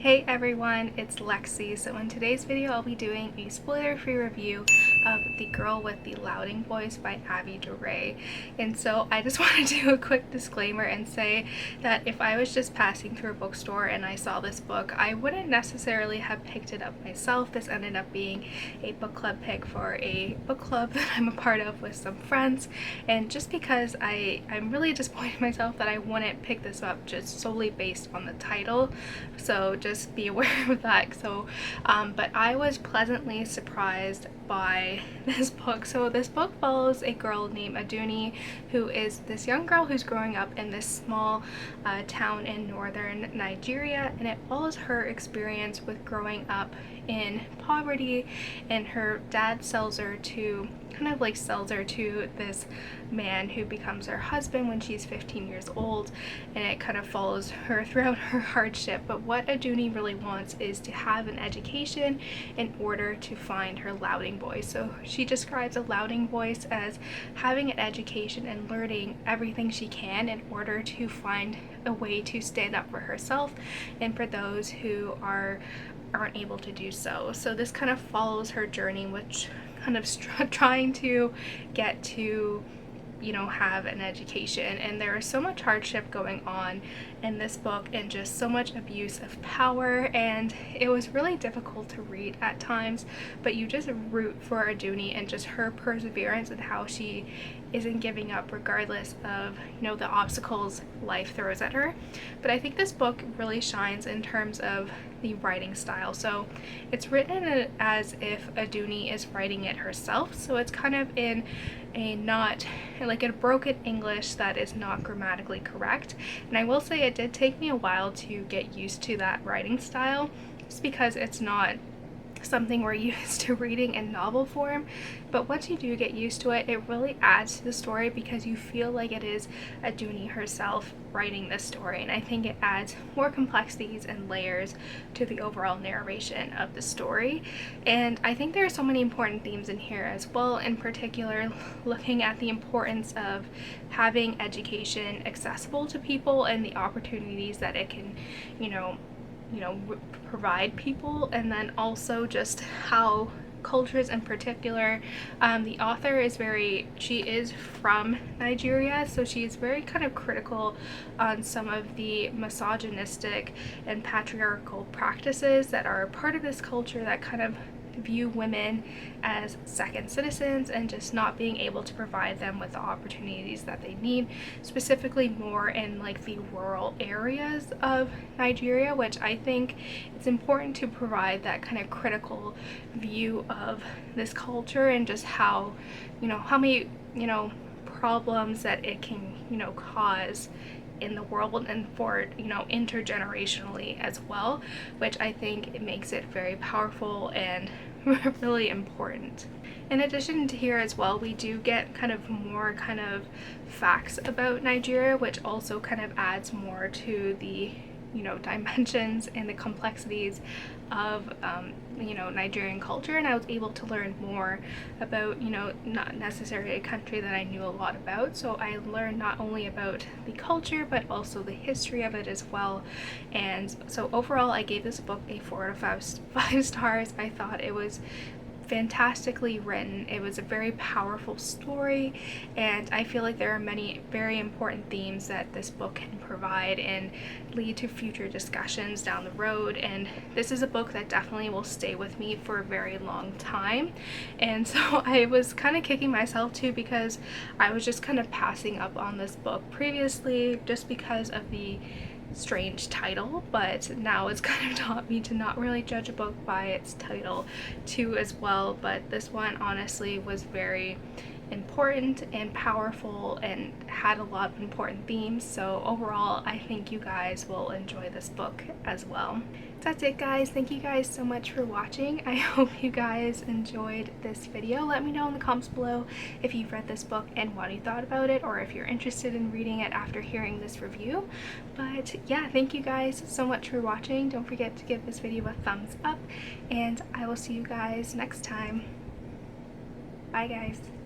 Hey everyone, it's Lexie. So in today's video I'll be doing a spoiler-free review of The Girl with the Louding Voice by Abi Daré. And so I just want to do a quick disclaimer and say that if I was just passing through a bookstore and I saw this book, I wouldn't necessarily have picked it up myself. This ended up being a book club pick for a book club that I'm a part of with some friends, and just because I'm really disappointed myself that I wouldn't pick this up just solely based on the title, so just be aware of that. But I was pleasantly surprised by this book. So this book follows a girl named Aduni, who is this young girl who's growing up in this small town in northern Nigeria, and it follows her experience with growing up in poverty, and her dad sells her to this man who becomes her husband when she's 15 years old, and it kind of follows her throughout her hardship. But what Aduni really wants is to have an education in order to find her louding voice. So she describes a louding voice as having an education and learning everything she can in order to find a way to stand up for herself and for those who aren't able to do so. So this kind of follows her journey, which kind of trying to get to, have an education. And there is so much hardship going on in this book and just so much abuse of power, and it was really difficult to read at times, but you just root for Aduni and just her perseverance and how she isn't giving up regardless of the obstacles life throws at her. But I think this book really shines in terms of the writing style. So it's written as if Aduni is writing it herself, so it's kind of in a broken English that is not grammatically correct. And I will say it did take me a while to get used to that writing style, just because it's not something we're used to reading in novel form. But once you do get used to it, it really adds to the story because you feel like it is Aduni herself writing this story, and I think it adds more complexities and layers to the overall narration of the story. And I think there are so many important themes in here as well, in particular looking at the importance of having education accessible to people and the opportunities that it can provide people, and then also just how cultures in particular, the author is she is from Nigeria, so she is very kind of critical on some of the misogynistic and patriarchal practices that are a part of this culture that kind of view women as second citizens and just not being able to provide them with the opportunities that they need, specifically more in the rural areas of Nigeria, which I think it's important to provide that kind of critical view of this culture and just how many problems that it can cause in the world, and for intergenerationally as well, which I think it makes it very powerful and really important. In addition to here as well, we do get more facts about Nigeria, which also kind of adds more to the dimensions and the complexities of Nigerian culture. And I was able to learn more about not necessarily a country that I knew a lot about, so I learned not only about the culture but also the history of it as well. And so overall I gave this book a 4 out of 5 stars. I thought it was fantastically written. It was a very powerful story, and I feel like there are many very important themes that this book can provide and lead to future discussions down the road. And this is a book that definitely will stay with me for a very long time. And so I was kind of kicking myself too, because I was just kind of passing up on this book previously just because of the strange title, but now it's kind of taught me to not really judge a book by its title too as well. But this one honestly was very important and powerful and had a lot of important themes, so overall I think you guys will enjoy this book as well. That's it guys, thank you guys so much for watching. I hope you guys enjoyed this video. Let me know in the comments below if you've read this book and what you thought about it, or if you're interested in reading it after hearing this review. But yeah, thank you guys so much for watching. Don't forget to give this video a thumbs up, and I will see you guys next time. Bye guys.